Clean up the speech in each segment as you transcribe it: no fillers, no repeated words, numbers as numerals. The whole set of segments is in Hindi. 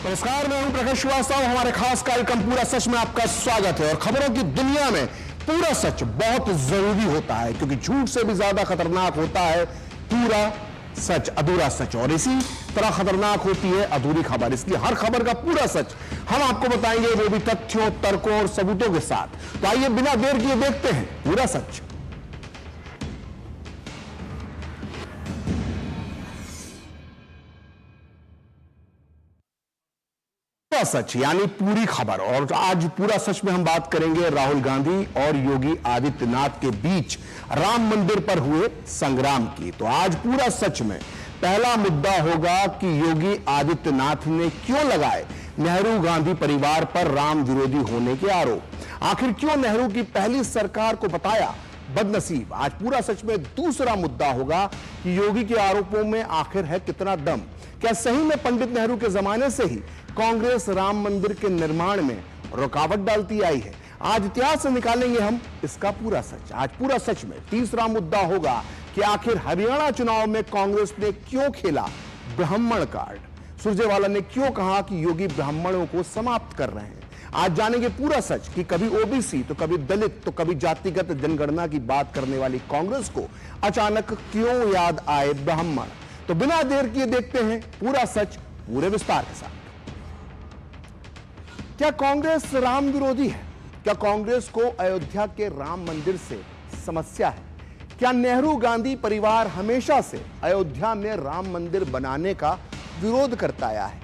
नमस्कार, मैं हूं प्रकाश श्रीवास्तव। हमारे खास कार्यक्रम पूरा सच में आपका स्वागत है। और खबरों की दुनिया में पूरा सच बहुत जरूरी होता है, क्योंकि झूठ से भी ज्यादा खतरनाक होता है पूरा सच, अधूरा सच। और इसी तरह खतरनाक होती है अधूरी खबर। इसलिए हर खबर का पूरा सच हम आपको बताएंगे, वो भी तथ्यों, तर्कों और सबूतों के साथ। तो आइए बिना देर किए देखते हैं पूरा सच। पूरा सच यानी पूरी खबर। और आज पूरा सच में हम बात करेंगे राहुल गांधी और योगी आदित्यनाथ के बीच राम मंदिर पर हुए संग्राम की। तो आज पूरा सच में पहला मुद्दा होगा कि योगी आदित्यनाथ ने क्यों लगाए नेहरू गांधी परिवार पर राम विरोधी होने के आरोप। आखिर क्यों नेहरू की पहली सरकार को बताया बदनसीब। आज पूरा सच में दूसरा मुद्दा होगा कि योगी के आरोपों में आखिर है कितना दम। क्या सही में पंडित नेहरू के जमाने से ही कांग्रेस राम मंदिर के निर्माण में रुकावट डालती आई है। आज इतिहास से निकालेंगे हम इसका पूरा सच। आज पूरा सच में तीसरा मुद्दा होगा कि आखिर हरियाणा चुनाव में कांग्रेस ने क्यों खेला ब्राह्मण कार्ड। सुरजेवाला ने क्यों कहा कि योगी ब्राह्मणों को समाप्त कर रहे हैं। आज जानेंगे पूरा सच कि कभी ओबीसी तो कभी दलित तो कभी जातिगत जनगणना की बात करने वाली कांग्रेस को अचानक क्यों याद आए ब्राह्मण। तो बिना देर किए देखते हैं पूरा सच पूरे विस्तार के साथ। क्या कांग्रेस राम विरोधी है? क्या कांग्रेस को अयोध्या के राम मंदिर से समस्या है? क्या नेहरू गांधी परिवार हमेशा से अयोध्या में राम मंदिर बनाने का विरोध करता आया है?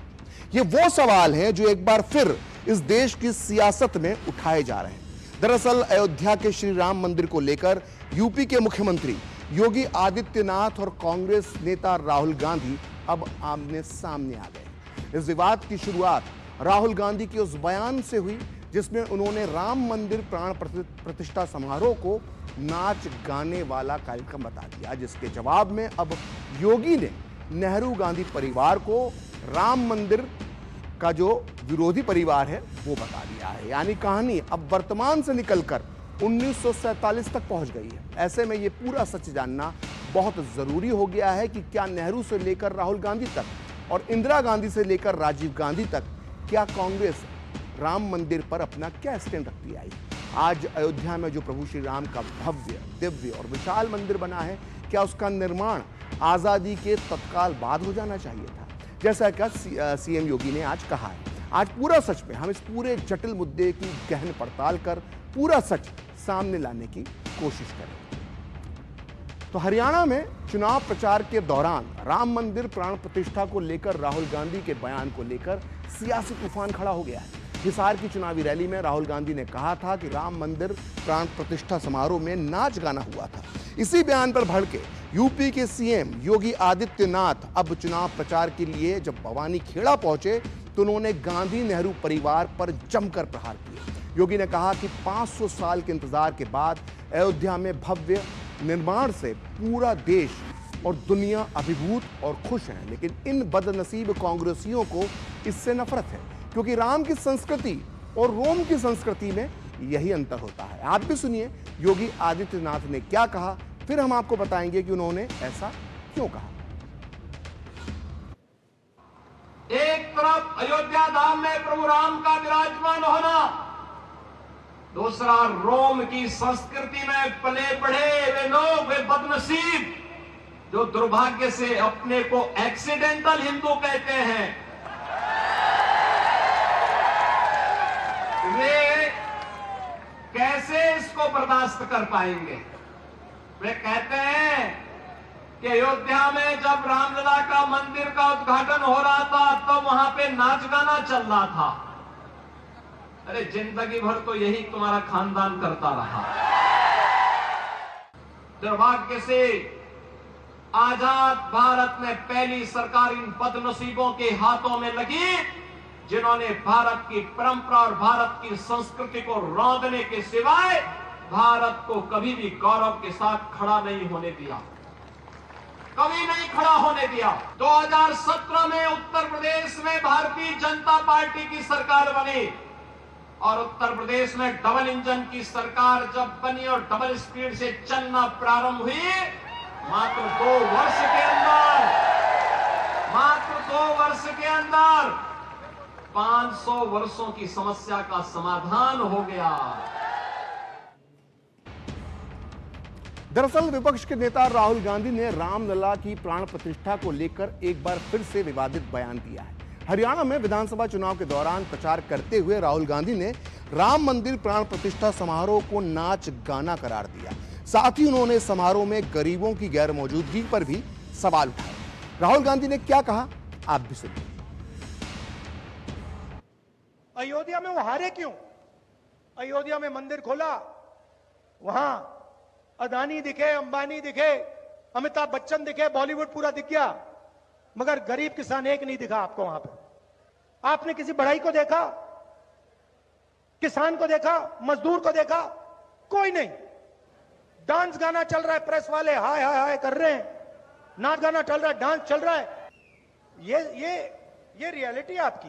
ये वो सवाल हैं जो एक बार फिर इस देश की सियासत में उठाए जा रहे हैं। दरअसल अयोध्या के श्री राम मंदिर को लेकर यूपी के मुख्यमंत्री योगी आदित्यनाथ और कांग्रेस नेता राहुल गांधी अब आमने सामने आ गए। इस विवाद की शुरुआत राहुल गांधी के उस बयान से हुई जिसमें उन्होंने राम मंदिर प्राण प्रतिष्ठा समारोह को नाच गाने वाला कार्यक्रम बता दिया, जिसके जवाब में अब योगी ने नेहरू गांधी परिवार को राम मंदिर का जो विरोधी परिवार है वो बता दिया है। यानी कहानी अब वर्तमान से निकलकर 1947 तक पहुंच गई है। ऐसे में ये पूरा सच जानना बहुत जरूरी हो गया है कि क्या नेहरू से लेकर राहुल गांधी तक और इंदिरा गांधी से लेकर राजीव गांधी तक क्या कांग्रेस राम मंदिर पर अपना क्या स्टैंड रखती आई। आज अयोध्या में जो प्रभु श्री राम का भव्य, दिव्य और विशाल मंदिर बना है, क्या उसका निर्माण आजादी के तत्काल बाद हो जाना चाहिए था, जैसा कि सीएम योगी ने आज कहा है। आज पूरा सच में हम इस पूरे जटिल मुद्दे की गहन पड़ताल कर पूरा सच सामने लाने की कोशिश करें। तो हरियाणा में चुनाव प्रचार के दौरान राम मंदिर प्राण प्रतिष्ठा को लेकर राहुल गांधी के बयान को लेकर सियासी तूफान खड़ा हो गया है। हिसार की चुनावी रैली में राहुल गांधी ने कहा था कि राम मंदिर प्राण प्रतिष्ठा समारोह में नाच गाना हुआ था। इसी बयान पर भड़के यूपी के सीएम योगी आदित्यनाथ अब चुनाव प्रचार के लिए जब भवानी खेड़ा पहुंचे तो उन्होंने गांधी नेहरू परिवार पर जमकर प्रहार किए। योगी ने कहा कि 500 साल के इंतजार के बाद अयोध्या में भव्य निर्माण से पूरा देश और दुनिया अभिभूत और खुश हैं, लेकिन इन बदनसीब कांग्रेसियों को इससे नफरत है, क्योंकि राम की संस्कृति और रोम की संस्कृति में यही अंतर होता है। आप भी सुनिए योगी आदित्यनाथ ने क्या कहा, फिर हम आपको बताएंगे कि उन्होंने ऐसा क्यों कहा। एक तरफ अयोध्या धाम में प्रभु राम का विराजमान होना, दूसरा रोम की संस्कृति में पले बढ़े वे लोग, वे बदनसीब जो दुर्भाग्य से अपने को एक्सीडेंटल हिंदू कहते हैं, वे कैसे इसको बर्दाश्त कर पाएंगे। वे कहते हैं कि अयोध्या में जब रामलला का मंदिर का उद्घाटन हो रहा था तो वहां पे नाच गाना चल रहा था। अरे जिंदगी भर तो यही तुम्हारा खानदान करता रहा। दुर्भाग्य से आजाद भारत में पहली सरकार इन बदनसीबों के हाथों में लगी जिन्होंने भारत की परंपरा और भारत की संस्कृति को रौंदने के सिवाय भारत को कभी भी गौरव के साथ खड़ा नहीं होने दिया, कभी नहीं खड़ा होने दिया। 2017 में उत्तर प्रदेश में भारतीय जनता पार्टी की सरकार बनी और उत्तर प्रदेश में डबल इंजन की सरकार जब बनी और डबल स्पीड से चलना प्रारंभ हुई, मात्र 2 वर्ष के अंदर 500 वर्षों की समस्या का समाधान हो गया। दरअसल विपक्ष के नेता राहुल गांधी ने रामलला की प्राण प्रतिष्ठा को लेकर एक बार फिर से विवादित बयान दिया है। हरियाणा में विधानसभा चुनाव के दौरान प्रचार करते हुए राहुल गांधी ने राम मंदिर प्राण प्रतिष्ठा समारोह को नाच गाना करार दिया। साथ ही उन्होंने समारोह में गरीबों की गैर मौजूदगी पर भी सवाल उठाए। राहुल गांधी ने क्या कहा, आप भी सुनिए। अयोध्या में वो हारे क्यों? अयोध्या में मंदिर खोला, वहां अदानी दिखे, अंबानी दिखे, अमिताभ बच्चन दिखे, बॉलीवुड पूरा दिख गया, मगर गरीब किसान एक नहीं दिखा आपको वहां पे। आपने किसी बढ़ई को देखा, किसान को देखा, मजदूर को देखा? कोई नहीं। डांस गाना चल रहा है, प्रेस वाले हाय हाय हाय कर रहे हैं, नाच गाना चल रहा है, डांस चल रहा है। ये रियलिटी आपकी।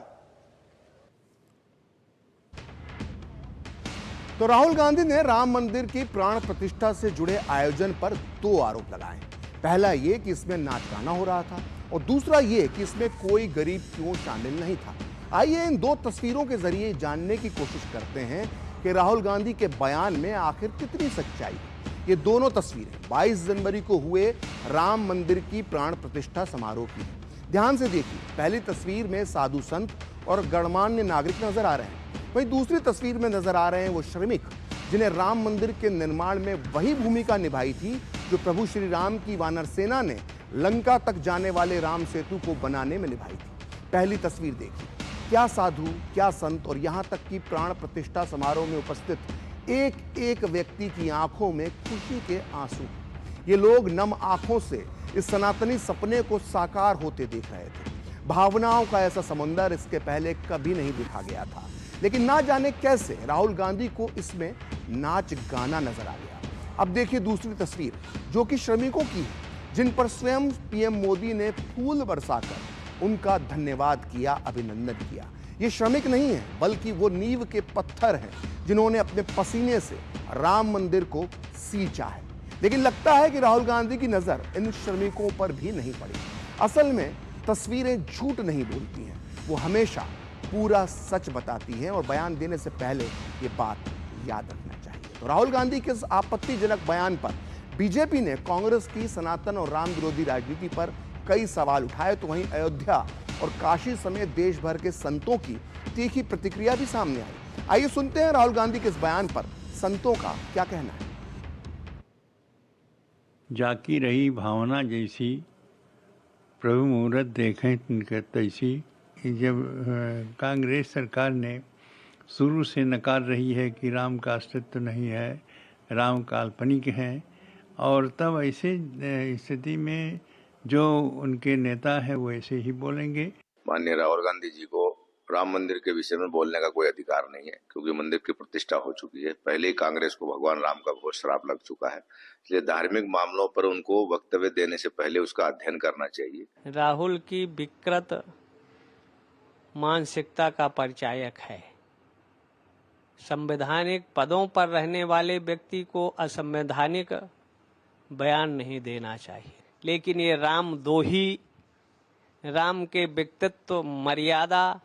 तो राहुल गांधी ने राम मंदिर की प्राण प्रतिष्ठा से जुड़े आयोजन पर दो आरोप लगाए। पहला ये कि इसमें नाच गाना हो रहा था और दूसरा ये कि इसमें कोई गरीब क्यों शामिल नहीं था। आइए इन दो तस्वीरों के जरिए जानने की कोशिश करते हैं कि राहुल गांधी के बयान में आखिर कितनी सच्चाई है। ये दोनों तस्वीरें 22 जनवरी को हुए राम मंदिर की प्राण प्रतिष्ठा समारोह की हैं। ध्यान से देखिए, पहली तस्वीर में साधु संत और गणमान्य नागरिक नजर आ रहे हैं, वहीं दूसरी तस्वीर में नजर आ रहे हैं वो श्रमिक जिन्हें राम मंदिर के निर्माण में वही भूमिका निभाई थी जो प्रभु श्री राम की वानर सेना ने लंका तक जाने वाले राम सेतु को बनाने में निभाई थी। पहली तस्वीर देखिए, क्या साधु, क्या संत और यहां तक कि प्राण प्रतिष्ठा समारोह में उपस्थित एक एक व्यक्ति की आंखों में खुशी के आंसू। ये लोग नम आंखों से इस सनातनी सपने को साकार होते देख रहे थे। भावनाओं का ऐसा समुंदर इसके पहले कभी नहीं देखा गया था, लेकिन ना जाने कैसे राहुल गांधी को इसमें नाच गाना नजर आ गया। अब देखिए दूसरी तस्वीर जो कि श्रमिकों की है, जिन पर स्वयं पीएम मोदी ने फूल बरसाकर उनका धन्यवाद किया, अभिनंदन किया। ये श्रमिक नहीं है बल्कि वो नींव के पत्थर हैं जिन्होंने अपने पसीने से राम मंदिर को सींचा है। लेकिन लगता है कि राहुल गांधी की नजर इन श्रमिकों पर भी नहीं पड़ी। असल में तस्वीरें झूठ नहीं बोलती हैं, वो हमेशा पूरा सच बताती हैं और बयान देने से पहले ये बात याद रखना चाहिए। तो राहुल गांधी के इस आपत्तिजनक बयान पर बीजेपी ने कांग्रेस की सनातन और राम विरोधी राजनीति पर कई सवाल उठाए, तो वहीं अयोध्या और काशी समेत देश भर के संतों की तीखी प्रतिक्रिया भी सामने आई। आइए सुनते हैं राहुल गांधी के इस बयान पर संतों का क्या कहना है। जाकी रही भावना जैसी, प्रभु मुहूर्त देखें तिनकर तैसी। जब कांग्रेस सरकार ने शुरू से नकार रही है कि राम का अस्तित्व नहीं है, राम काल्पनिक हैं, और तब ऐसे स्थिति में जो उनके नेता है वो ऐसे ही बोलेंगे। माननीय राहुल गांधी जी को राम मंदिर के विषय में बोलने का कोई अधिकार नहीं है, क्योंकि मंदिर की प्रतिष्ठा हो चुकी है। पहले ही कांग्रेस को भगवान राम का घोर श्राप लग चुका है, इसलिए धार्मिक मामलों पर उनको वक्तव्य देने से पहले उसका अध्ययन करना चाहिए। राहुल की विकृत मानसिकता का परिचायक है। संवैधानिक पदों पर रहने वाले व्यक्ति को असंवैधानिक बयान नहीं देना चाहिए, लेकिन ये रामद्रोही, राम के व्यक्तित्व मर्यादा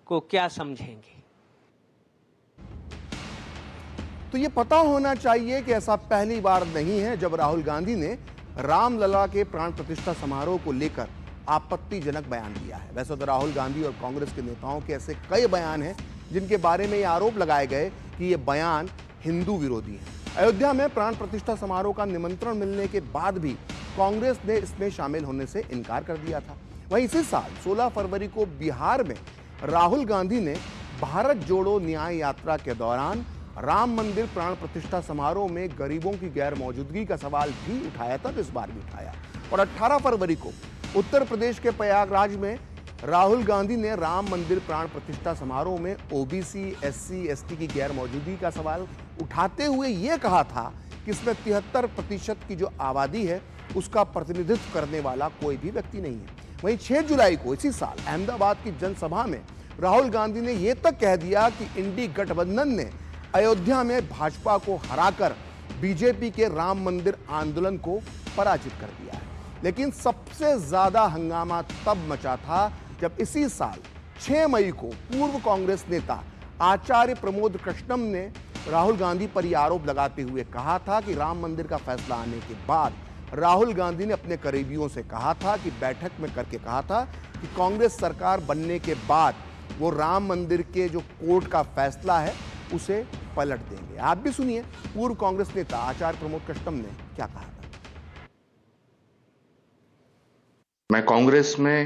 को क्या समझेंगे। तो ये पता होना चाहिए कि ऐसा पहली बार नहीं है जब राहुल गांधी ने रामलला के प्राण प्रतिष्ठा समारोह को लेकर आपत्तिजनक बयान दिया है। वैसे तो राहुल गांधी और कांग्रेस के नेताओं के ऐसे कई बयान हैं जिनके बारे में ये आरोप लगाए गए कि ये बयान हिंदू विरोधी है। अयोध्या में प्राण प्रतिष्ठा समारोह का निमंत्रण मिलने के बाद भी कांग्रेस ने इसमें शामिल होने से इनकार कर दिया था। वहीं इसी साल 16 फरवरी को बिहार में राहुल गांधी ने भारत जोड़ो न्याय यात्रा के दौरान राम मंदिर प्राण प्रतिष्ठा समारोह में गरीबों की गैर मौजूदगी का सवाल भी उठाया था, तो इस बार भी उठाया। और 18 फरवरी को उत्तर प्रदेश के प्रयागराज में राहुल गांधी ने राम मंदिर प्राण प्रतिष्ठा समारोह में ओबीसी, एससी, एसटी की गैर मौजूदगी का सवाल उठाते हुए ये कहा था कि इसमें 73% की जो आबादी है उसका प्रतिनिधित्व करने वाला कोई भी व्यक्ति नहीं है। वहीं 6 जुलाई को इसी साल अहमदाबाद की जनसभा में राहुल गांधी ने यह तक कह दिया कि इंडी गठबंधन ने अयोध्या में भाजपा को हराकर बीजेपी के राम मंदिर आंदोलन को पराजित कर दिया है। लेकिन सबसे ज्यादा हंगामा तब मचा था जब इसी साल 6 मई को पूर्व कांग्रेस नेता आचार्य प्रमोद कृष्णम ने राहुल गांधी पर यह आरोप लगाते हुए कहा था कि राम मंदिर का फैसला आने के बाद राहुल गांधी ने अपने करीबियों से कहा था कि बैठक में करके कहा था कि कांग्रेस सरकार बनने के बाद वो राम मंदिर के जो कोर्ट का फैसला है उसे पलट देंगे। आप भी सुनिए पूर्व कांग्रेस नेता आचार्य प्रमोद कृष्णम ने क्या कहा था। मैं कांग्रेस में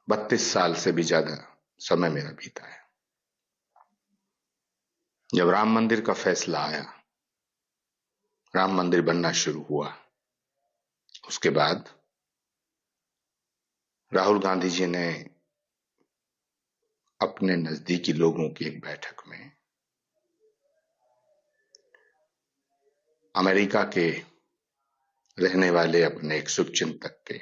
32 साल से भी ज्यादा समय मेरा बीता है। जब राम मंदिर का फैसला आया, राम मंदिर बनना शुरू हुआ, उसके बाद राहुल गांधी जी ने अपने नजदीकी लोगों की एक बैठक में अमेरिका के रहने वाले अपने एक शुभचिंतक के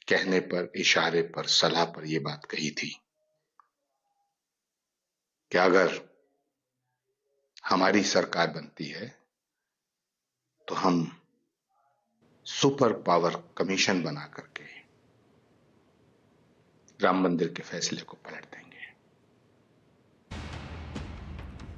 कहने पर, इशारे पर, सलाह पर यह बात कही थी कि अगर हमारी सरकार बनती है तो हम सुपर पावर कमीशन बना करके राम मंदिर के फैसले को पलट देंगे।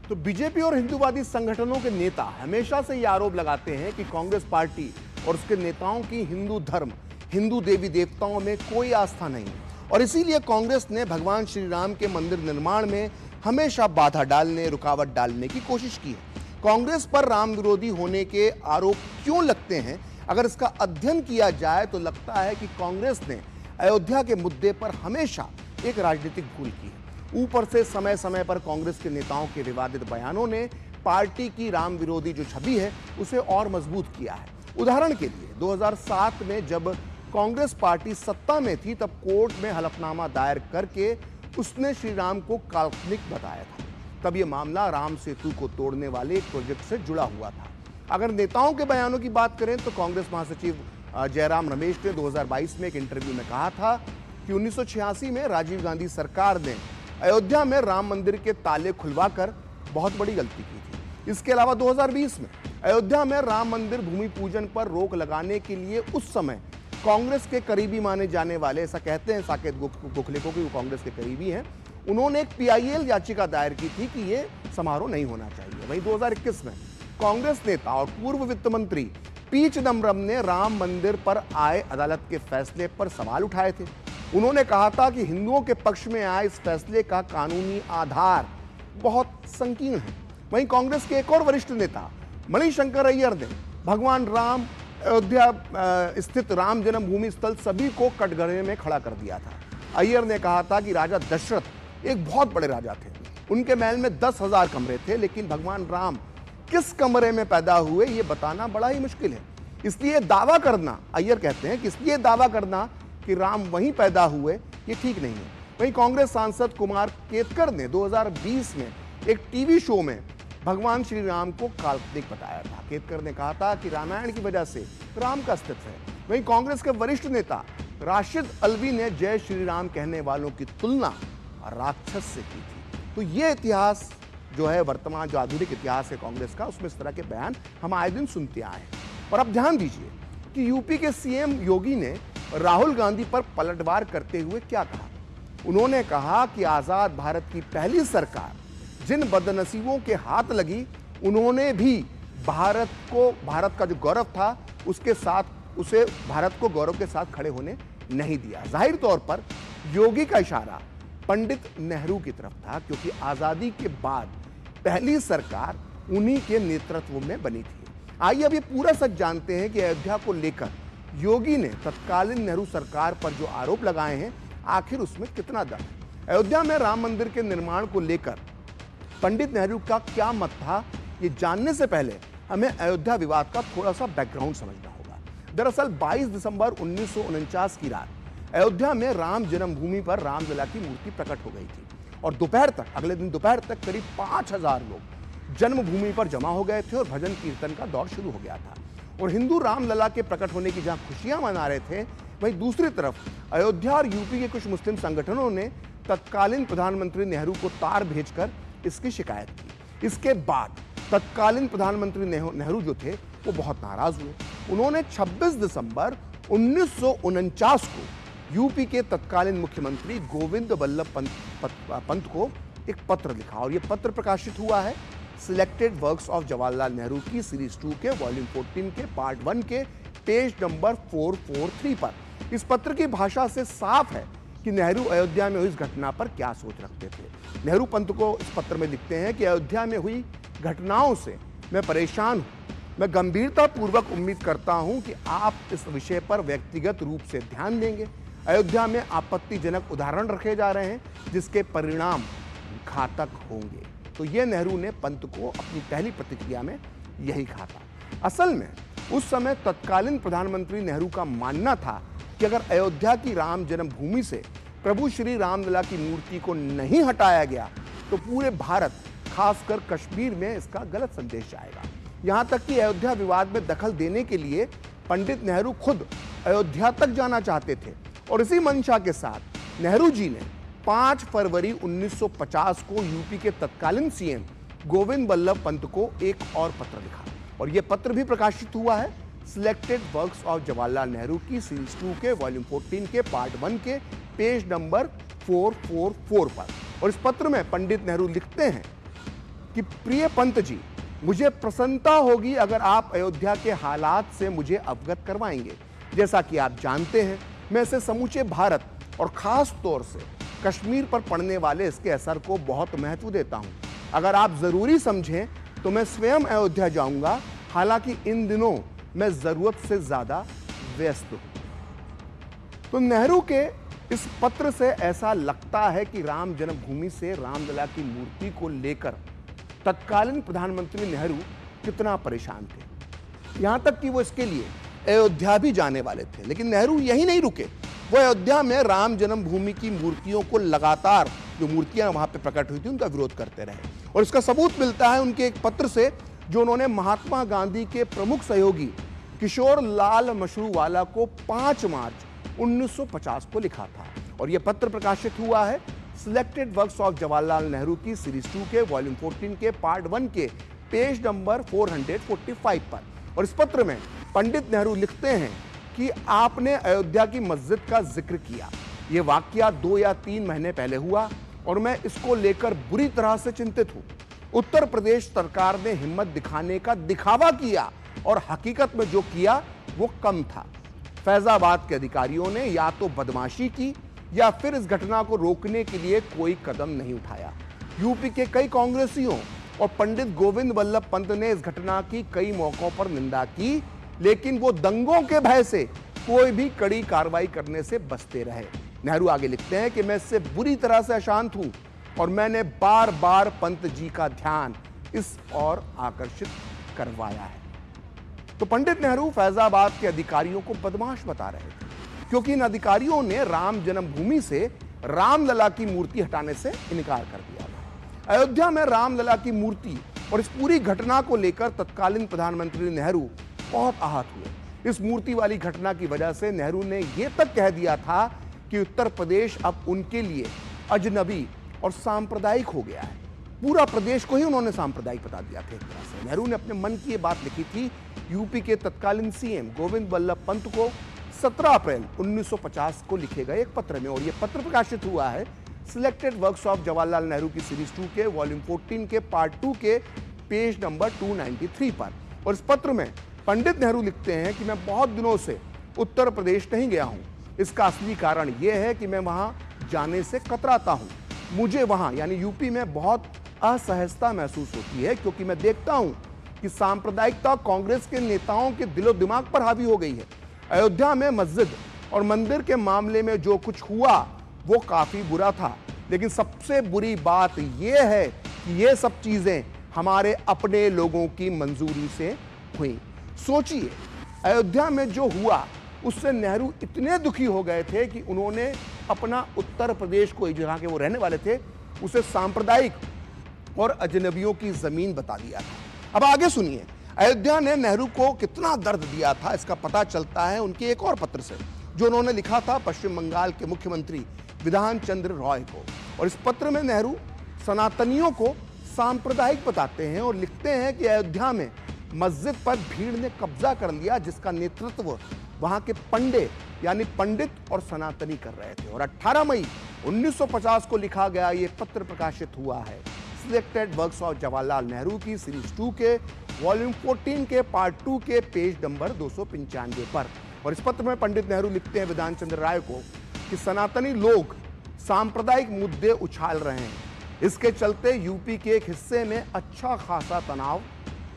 तो बीजेपी और हिंदूवादी संगठनों के नेता हमेशा से यह आरोप लगाते हैं कि कांग्रेस पार्टी और उसके नेताओं की हिंदू धर्म, हिंदू देवी देवताओं में कोई आस्था नहीं और इसीलिए कांग्रेस ने भगवान श्री राम के मंदिर निर्माण में हमेशा बाधा डालने, रुकावट डालने की कोशिश की है। कांग्रेस पर राम विरोधी होने के आरोप क्यों लगते हैं? अगर इसका अध्ययन किया जाए तो लगता है कि कांग्रेस ने अयोध्या के मुद्दे पर हमेशा एक राजनीतिक भूल की है। ऊपर से समय समय पर कांग्रेस के नेताओं के विवादित बयानों ने पार्टी की राम विरोधी जो छवि है उसे और मजबूत किया है। उदाहरण के लिए 2007 में जब कांग्रेस पार्टी सत्ता में थी तब कोर्ट में हलफनामा दायर करके उसने श्री राम को काल्पनिक बताया था। तब यह मामला राम सेतु को तोड़ने वाले एक प्रोजेक्ट से जुड़ा हुआ था। अगर नेताओं के बयानों की बात करें तो कांग्रेस महासचिव जयराम रमेश ने 2022 में एक इंटरव्यू में कहा था कि 1986 में राजीव गांधी सरकार ने अयोध्या में राम मंदिर के ताले खुलवाकर बहुत बड़ी गलती की थी। इसके अलावा 2020 में अयोध्या में राम मंदिर भूमि पूजन पर रोक लगाने के लिए उस समय कांग्रेस के करीबी माने जाने वाले, ऐसा कहते हैं साकेत गोखले को कि वो कांग्रेस के करीबी हैं, उन्होंने एक PIL याचिका दायर की थी कि ये समारोह नहीं होना चाहिए। वहीं 2021 में कांग्रेस नेता और पूर्व वित्त मंत्री पी चिदम्बरम ने राम मंदिर पर आए अदालत के फैसले पर सवाल उठाए थे। उन्होंने कहा था कि हिंदुओं के पक्ष में आए इस फैसले का कानूनी आधार बहुत संकीर्ण है। वहीं कांग्रेस के एक और वरिष्ठ नेता मणिशंकर अय्यर ने भगवान राम, अयोध्या स्थित राम जन्मभूमि स्थल सभी को कटघरे में खड़ा कर दिया था। अय्यर ने कहा था कि राजा दशरथ एक बहुत बड़े राजा थे, उनके महल में 10,000 कमरे थे, लेकिन भगवान राम किस कमरे में पैदा हुए ये बताना बड़ा ही मुश्किल है। इसलिए दावा करना, अय्यर कहते हैं कि इसलिए दावा करना कि राम वहीं पैदा हुए ये ठीक नहीं है। वहीं कांग्रेस सांसद कुमार केतकर ने 2020 में एक टीवी शो में भगवान श्री राम को काल्पनिक बताया था। केतकर ने कहा था कि रामायण की वजह से राम का अस्तित्व है। वहीं कांग्रेस के वरिष्ठ नेता राशिद अल्वी ने जय श्री राम कहने वालों की तुलना राक्षस से की थी। तो ये इतिहास जो है, वर्तमान जो आधुनिक इतिहास है कांग्रेस का, उसमें इस तरह के बयान हम आए दिन सुनते आए हैं। और अब ध्यान दीजिए कि यूपी के सीएम योगी ने राहुल गांधी पर पलटवार करते हुए क्या कहा। उन्होंने कहा कि आजाद भारत की पहली सरकार जिन बदनसीबों के हाथ लगी, उन्होंने भी भारत का जो गौरव था उसके साथ, उसे भारत को गौरव के साथ खड़े होने नहीं दिया। जाहिर तौर पर योगी का इशारा पंडित नेहरू की तरफ था, क्योंकि आजादी के बाद पहली सरकार उन्हीं के नेतृत्व में बनी थी। आइए अब ये पूरा सच जानते हैं कि अयोध्या को लेकर योगी ने तत्कालीन नेहरू सरकार पर जो आरोप लगाए हैं, आखिर उसमें कितना दम है। अयोध्या में राम मंदिर के निर्माण को लेकर पंडित नेहरू का क्या मत था, ये जानने से पहले हमें अयोध्या विवाद का थोड़ा सा बैकग्राउंड समझना होगा। दरअसल 22 दिसंबर 1949 की रात अयोध्या में राम जन्मभूमि पर रामलला की मूर्ति प्रकट हो गई थी और दोपहर तक, अगले दिन दोपहर तक करीब 5000 लोग जन्मभूमि पर जमा हो गए थे और भजन कीर्तन का दौर शुरू हो गया था। और हिंदू रामलला के प्रकट होने की जहां खुशियां मना रहे थे, वहीं दूसरी तरफ अयोध्या और यूपी के कुछ मुस्लिम संगठनों ने तत्कालीन प्रधानमंत्री नेहरू को तार भेजकर इसकी शिकायत की। इसके बाद तत्कालीन प्रधानमंत्री नेहरू जो थे वो बहुत नाराज हुए। उन्होंने 26 दिसंबर 1949 को यूपी के तत्कालीन मुख्यमंत्री गोविंद बल्लभ पंत को एक पत्र लिखा और यह पत्र प्रकाशित हुआ है selected works of Jawaharlal Nehru की सीरीज 2 के वॉल्यूम 14 के पार्ट 1 के पेज नंबर 443 पर। इस पत्र की भाषा से साफ है कि नेहरू अयोध्या में हुई इस घटना पर क्या सोच रखते थे। नेहरू पंत को इस पत्र में लिखते हैं कि अयोध्या में हुई घटनाओं से मैं परेशान हूं। मैं गंभीरता पूर्वक उम्मीद करता हूं कि आप इस विषय पर व्यक्तिगत रूप से ध्यान देंगे। अयोध्या में आपत्तिजनक उदाहरण रखे जा रहे हैं जिसके परिणाम घातक होंगे। तो यह नेहरू ने पंत को अपनी पहली प्रतिक्रिया में यही कहा था। असल में उस समय तत्कालीन प्रधानमंत्री नेहरू का मानना था कि अगर अयोध्या की राम जन्मभूमि से प्रभु श्री रामलला की मूर्ति को नहीं हटाया गया तो पूरे भारत, खासकर कश्मीर में इसका गलत संदेश जाएगा। यहां तक कि अयोध्या विवाद में दखल देने के लिए पंडित नेहरू खुद अयोध्या तक जाना चाहते थे और इसी मंशा के साथ नेहरू जी ने 5 फरवरी 1950 को यूपी के तत्कालीन सीएम गोविंद बल्लभ पंत को एक और पत्र लिखा और यह पत्र भी प्रकाशित हुआ है selected works of Jawaharlal Nehru की सीरीज 2 के वॉल्यूम 14 के पार्ट 1 के पेज नंबर 444 पर। और इस पत्र में पंडित नेहरू लिखते हैं कि प्रिय पंत जी, मुझे प्रसन्नता होगी अगर आप अयोध्या के हालात से मुझे अवगत करवाएंगे। जैसा कि आप जानते हैं, मैं इसे समूचे भारत और खास तौर से कश्मीर पर पड़ने वाले इसके असर को बहुत महत्व देता हूं। अगर आप जरूरी समझें तो मैं स्वयं अयोध्या जाऊंगा, हालांकि इन दिनों मैं जरूरत से ज्यादा व्यस्त हूं। तो नेहरू के इस पत्र से ऐसा लगता है कि राम जन्मभूमि से रामलला की मूर्ति को लेकर तत्कालीन प्रधानमंत्री नेहरू कितना परेशान थे। यहां तक कि वो इसके लिए अयोध्या भी जाने वाले थे। लेकिन नेहरू यही नहीं रुके, वो अयोध्या में राम जन्मभूमि की मूर्तियों को लगातार, जो मूर्तियां वहां पे प्रकट हुई थी, उनका विरोध करते रहे। और इसका सबूत मिलता है उनके एक पत्र से जो उन्होंने महात्मा गांधी के प्रमुख सहयोगी किशोर लाल मशरूवाला को 5 मार्च 1950 को लिखा था। और यह पत्र प्रकाशित हुआ है selected works of Jawaharlal Nehru की सीरीज 2 के वॉल्यूम 14 के पार्ट 1 के पेज नंबर 445 पर। और इस पत्र में पंडित नेहरू लिखते हैं कि आपने अयोध्या की मस्जिद का जिक्र किया। यह वाकया 2 या 3 महीने पहले हुआ और मैं इसको लेकर बुरी तरह से चिंतित हूं। उत्तर प्रदेश सरकार ने हिम्मत दिखाने का दिखावा किया और हकीकत में जो किया वो कम था। फैजाबाद के अधिकारियों ने या तो बदमाशी की या फिर इस घटना को रोकने के लिए कोई कदम नहीं उठाया। यूपी के कई कांग्रेसियों और पंडित गोविंद बल्लभ पंत ने इस घटना की कई मौकों पर निंदा की, लेकिन वो दंगों के भय से कोई भी कड़ी कार्रवाई करने से बचते रहे। नेहरू आगे लिखते हैं कि मैं इससे बुरी तरह से अशांत हूं और मैंने बार बार पंत जी का ध्यान इस ओर आकर्षित करवाया है। तो पंडित नेहरू फैजाबाद के अधिकारियों को बदमाश बता रहे थे क्योंकि इन अधिकारियों ने राम जन्मभूमि से रामलला की मूर्ति हटाने से इनकार कर दिया था। अयोध्या में रामलला की मूर्ति और इस पूरी घटना को लेकर तत्कालीन प्रधानमंत्री नेहरू बहुत आहत हुए। इस मूर्ति वाली घटना की वजह से नेहरू ने यह तक कह दिया था कि उत्तर प्रदेश अब उनके लिए अजनबी और सांप्रदायिक हो गया है। पूरा प्रदेश को ही उन्होंने सांप्रदायिक बता दिया था एक तरह से। नेहरू ने अपने मन की ये बात लिखी थी यूपी के तत्कालीन सीएम गोविंद बल्लभ पंत को 17 अप्रैल 1950 को लिखे गए एक पत्र में। और यह पत्र प्रकाशित हुआ है selected works of Jawaharlal Nehru की सीरीज 2 के वॉल्यूम 14 के पार्ट 2 के पेज नंबर 293 पर। और इस पत्र में पंडित नेहरू लिखते हैं कि मैं बहुत दिनों से उत्तर प्रदेश नहीं गया हूं। इसका असली कारण यह है कि मैं वहां जाने से कतराता हूं। मुझे वहां यानी यूपी में बहुत असहजता महसूस होती है क्योंकि मैं देखता हूं कि सांप्रदायिकता कांग्रेस के नेताओं के दिलो दिमाग पर हावी हो गई है। अयोध्या में मस्जिद और मंदिर के मामले में जो कुछ हुआ वो काफी बुरा था, लेकिन सबसे बुरी बात यह है कि ये सब चीजें हमारे अपने लोगों की मंजूरी से हुई। सोचिए, अयोध्या में जो हुआ उससे नेहरू इतने दुखी हो गए थे कि उन्होंने अपना उत्तर प्रदेश को, जहां के वो रहने वाले थे, उसे सांप्रदायिक और अजनबियों की जमीन बता दिया था। अब आगे सुनिए, अयोध्या ने नेहरू को कितना दर्द दिया था इसका पता चलता है उनके एक और पत्र से जो उन्होंने लिखा था पश्चिम बंगाल के मुख्यमंत्री विधान चंद्र रॉय को। और इस पत्र में नेहरू सनातनियों को सांप्रदायिक बताते हैं और लिखते हैं कि अयोध्या में मस्जिद पर भीड़ ने कब्जा कर लिया जिसका नेतृत्व वहां के पंडे यानी पंडित और सनातनी कर रहे थे। और 18 मई 1950 को लिखा गया ये पत्र प्रकाशित हुआ है selected works of Jawaharlal Nehru की सीरीज 2 के वॉल्यूम 14 के पार्ट 2 के पेज नंबर 295 पर। और इस पत्र में पंडित नेहरू लिखते हैं विधान चंद्र राय को कि सनातनी लोग सांप्रदायिक मुद्दे उछाल रहे हैं, इसके चलते यूपी के एक हिस्से में अच्छा खासा तनाव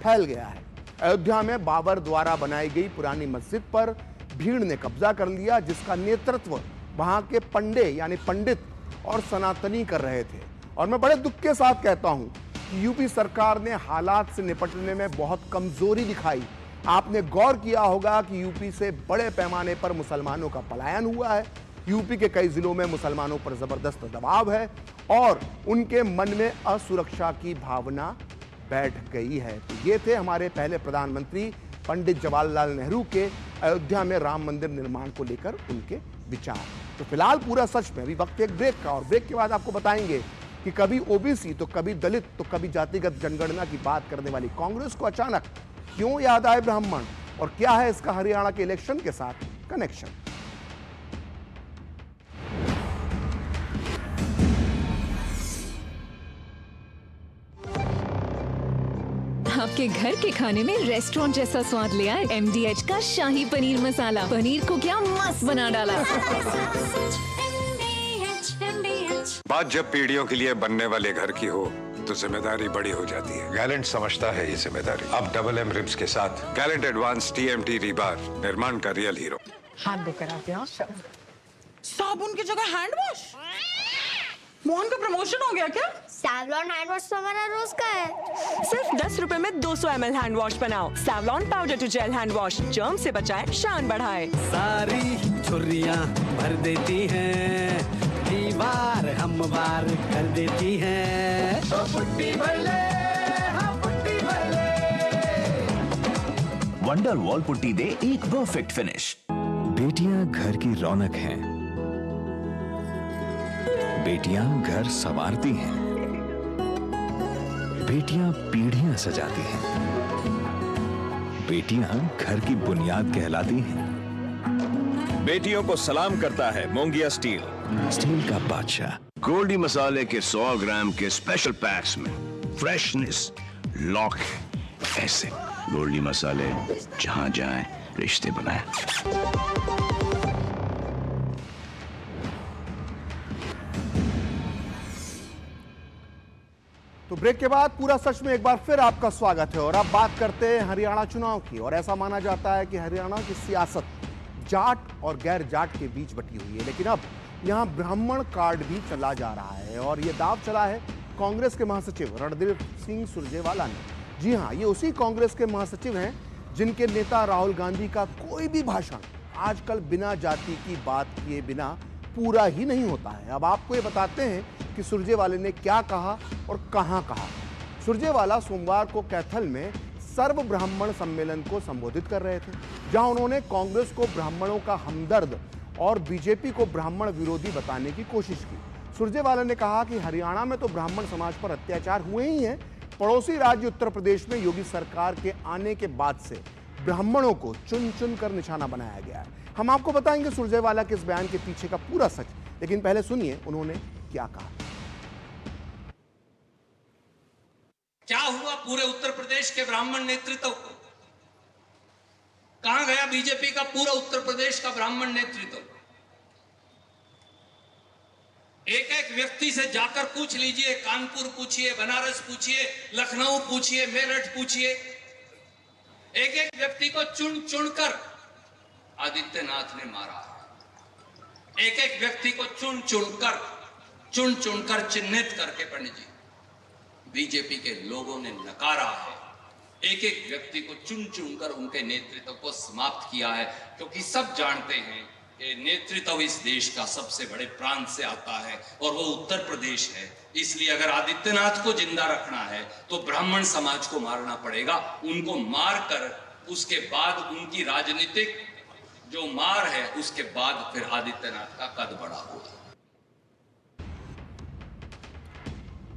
फैल गया है। अयोध्या में बाबर द्वारा बनाई गई पुरानी मस्जिद पर भीड़ ने कब्जा कर लिया, जिसका नेतृत्व वहां के पंडे यानी पंडित और सनातनी कर रहे थे। और मैं बड़े दुख के साथ कहता हूं कि यूपी सरकार ने हालात से निपटने में बहुत कमजोरी दिखाई। आपने गौर किया होगा कि यूपी से बड़े पैमाने पर मुसलमानों का पलायन हुआ है। यूपी के कई जिलों में मुसलमानों पर जबरदस्त दबाव है और उनके मन में असुरक्षा की भावना बैठ गई है। तो ये थे हमारे पहले प्रधानमंत्री पंडित जवाहरलाल नेहरू के अयोध्या में राम मंदिर निर्माण को लेकर उनके विचार। तो फिलहाल पूरा सच में अभी वक्त एक ब्रेक का, और ब्रेक के बाद आपको बताएंगे कि कभी ओबीसी तो कभी दलित तो कभी जातिगत जनगणना की बात करने वाली कांग्रेस को अचानक क्यों याद आए ब्राह्मण, और क्या है इसका हरियाणा के इलेक्शन के साथ कनेक्शन। आपके घर के खाने में रेस्टोरेंट जैसा स्वाद ले आए MDH का शाही पनीर मसाला। पनीर को क्या मस्त बना डाला। बात जब पीढ़ियों के लिए बनने वाले घर की हो तो जिम्मेदारी बड़ी हो जाती है। गैलेंट समझता है ये जिम्मेदारी। अब डबल M रिब्स के साथ गैलेंट एडवांस TMT रीबार, निर्माण का रियल हीरो। हाथ धोकर आते हैं। साबुन की जगह हैंड वॉश। मोहन का प्रमोशन हो गया क्या? सैवलॉन हैंड वॉश तो हमारा रोज का है। सिर्फ 10 रुपए में 200 ml हैंड वॉश बनाओ। Savlon powder to gel hand wash, germ से बचाए, शान बढ़ाए। सारी छुर्रियां भर देती हैं, दीवार हमवार कर देती हैं। तो पुट्टी भर ले, हाँ पुट्टी भर ले। वंडर वॉल पुट्टी दे एक परफेक्ट फिनिश। बेटियां घर की रौनक हैं, बेटियां घर संवारती हैं, बेटियां पीढ़ियां सजाती हैं, बेटियां घर की बुनियाद कहलाती हैं। बेटियों को सलाम करता है मोंगिया स्टील, स्टील का बादशाह। गोल्डी मसाले के 100 ग्राम के स्पेशल पैक्स में फ्रेशनेस लॉक है। ऐसे गोल्डी मसाले जहां जाएं रिश्ते बनाएं। तो ब्रेक के बाद पूरा सच में एक बार फिर आपका स्वागत है। और अब बात करते हैं हरियाणा चुनाव की। और ऐसा माना जाता है कि हरियाणा की सियासत जाट और गैर जाट के बीच बटी हुई है, लेकिन अब यहां ब्राह्मण कार्ड भी चला जा रहा है। और यह दाव चला है कांग्रेस के महासचिव रणदीप सिंह सुरजेवाला ने। जी हां, ये उसी कांग्रेस के महासचिव हैं जिनके नेता राहुल गांधी का कोई भी भाषण आजकल बिना जाति की बात किए बिना पूरा ही नहीं होता है। अब आपको ये बताते हैं कि सुरजेवाला ने क्या कहा और कहां कहा। सुरजेवाला सोमवार को कैथल में सर्व ब्राह्मण सम्मेलन को संबोधित कर रहे थे, जहां उन्होंने कांग्रेस को ब्राह्मणों का हमदर्द और बीजेपी को ब्राह्मण विरोधी बताने की कोशिश की। सुरजेवाला ने कहा कि हरियाणा में तो ब्राह्मण समाज पर अत्याचार हुए ही हैं, पड़ोसी राज्य उत्तर प्रदेश में योगी सरकार के आने के बाद से ब्राह्मणों को चुन चुन कर निशाना बनाया गया है। हम आपको बताएंगे सुरजेवाला के इस बयान के पीछे का पूरा सच, लेकिन पहले सुनिए उन्होंने क्या कहा। क्या हुआ पूरे उत्तर प्रदेश के ब्राह्मण नेतृत्व को? कहां गया बीजेपी का पूरा उत्तर प्रदेश का ब्राह्मण नेतृत्व? एक एक व्यक्ति से जाकर पूछ लीजिए, कानपुर पूछिए, बनारस पूछिए, लखनऊ पूछिए, मेरठ पूछिए, एक एक व्यक्ति को चुन चुनकर आदित्यनाथ ने मारा। एक एक व्यक्ति को चुन चुनकर चिन्हित करके पंडित जी बीजेपी के लोगों ने नकारा है। एक एक व्यक्ति को चुन चुनकर उनके नेतृत्व को समाप्त किया है, क्योंकि सब जानते हैं कि नेतृत्व इस देश का सबसे बड़े प्रांत से आता है और वो उत्तर प्रदेश है। इसलिए अगर आदित्यनाथ को जिंदा रखना है तो ब्राह्मण समाज को मारना पड़ेगा। उनको मार कर उसके बाद उनकी राजनीतिक जो मार है उसके बाद फिर आदित्यनाथ का कद बढ़ा होगा।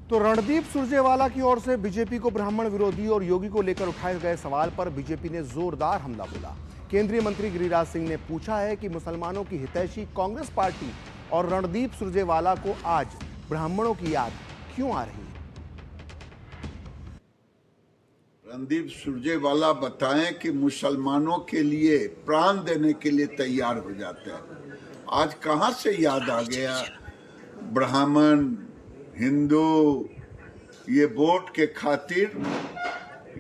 तो रणदीप सुरजेवाला की ओर से बीजेपी को ब्राह्मण विरोधी और योगी को लेकर उठाए गए सवाल पर बीजेपी ने जोरदार हमला बोला। केंद्रीय मंत्री गिरिराज सिंह ने पूछा है कि मुसलमानों की हितैषी कांग्रेस पार्टी और रणदीप सुरजेवाला को आज ब्राह्मणों की याद क्यों आ रही है। रणदीप सुरजेवाला बताएं कि मुसलमानों के लिए प्राण देने के लिए तैयार हो जाते हैं। आज कहां से याद आ गया ब्राह्मण हिंदू ये वोट के खातिर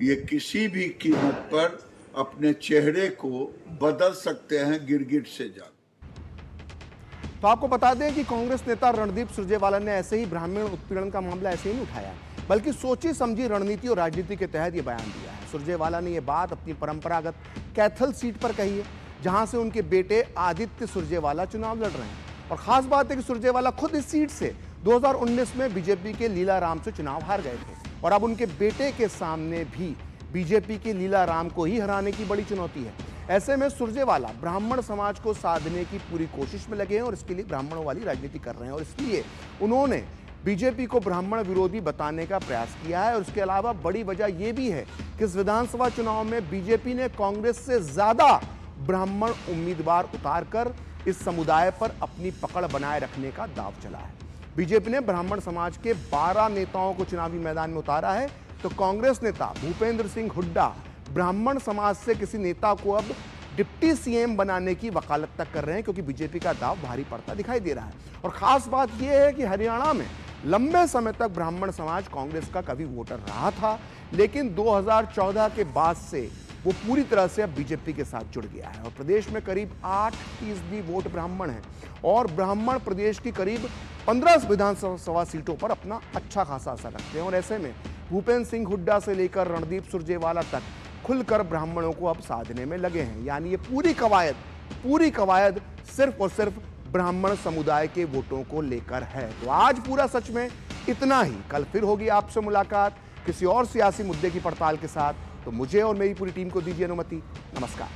ये किसी भी कीमत पर अपने चेहरे को बदल सकते हैं गिरगिट से जा। तो आपको बता दें कि कांग्रेस नेता रणदीप सुरजेवाला ने ऐसे ही ब्राह्मण उत्पीड़न का मामला ऐसे ही नहीं उठाया, बल्कि सोची समझी रणनीति और राजनीति के तहत ये बयान दिया है। सुरजेवाला ने यह बात अपनी परंपरागत कैथल सीट पर कही है, जहां से उनके बेटे आदित्य सुरजेवाला चुनाव लड़ रहे हैं। और खास बात है कि सुरजेवाला खुद इस सीट से 2019 में बीजेपी के लीलाराम से चुनाव हार गए थे और अब उनके बेटे के सामने भी बीजेपी के लीलाराम को ही हराने की बड़ी चुनौती है। ऐसे में सुरजेवाला ब्राह्मण समाज को साधने की पूरी कोशिश में लगे हैं और इसके लिए ब्राह्मणों वाली राजनीति कर रहे हैं और इसलिए उन्होंने बीजेपी को ब्राह्मण विरोधी बताने का प्रयास किया है। और इसके अलावा बड़ी वजह यह भी है कि इस विधानसभा चुनाव में बीजेपी ने कांग्रेस से ज्यादा ब्राह्मण उम्मीदवार उतारकर इस समुदाय पर अपनी पकड़ बनाए रखने का दांव चला है। बीजेपी ने ब्राह्मण समाज के 12 नेताओं को चुनावी मैदान में उतारा है, तो कांग्रेस नेता भूपेंद्र सिंह हुड्डा ब्राह्मण समाज से किसी नेता को अब डिप्टी सीएम बनाने की वकालत तक कर रहे हैं, क्योंकि बीजेपी का दांव भारी पड़ता दिखाई दे रहा है। और खास बात यह है कि हरियाणा में लंबे समय तक ब्राह्मण समाज कांग्रेस का कभी वोटर रहा था, लेकिन 2014 के बाद से वो पूरी तरह से अब बीजेपी के साथ जुड़ गया है और प्रदेश में करीब 8% वोट ब्राह्मण है और ब्राह्मण प्रदेश की करीब 15 विधानसभा सीटों पर अपना अच्छा खासा असर रखते हैं। और ऐसे में भूपेंद्र सिंह हुड्डा से लेकर रणदीप सुरजेवाला तक खुलकर ब्राह्मणों को अब साधने में लगे हैं। यानी ये पूरी कवायद सिर्फ और सिर्फ ब्राह्मण समुदाय के वोटों को लेकर है। तो आज पूरा सच में इतना ही। कल फिर होगी आपसे मुलाकात किसी और सियासी मुद्दे की पड़ताल के साथ। तो मुझे और मेरी पूरी टीम को दीजिए अनुमति। नमस्कार।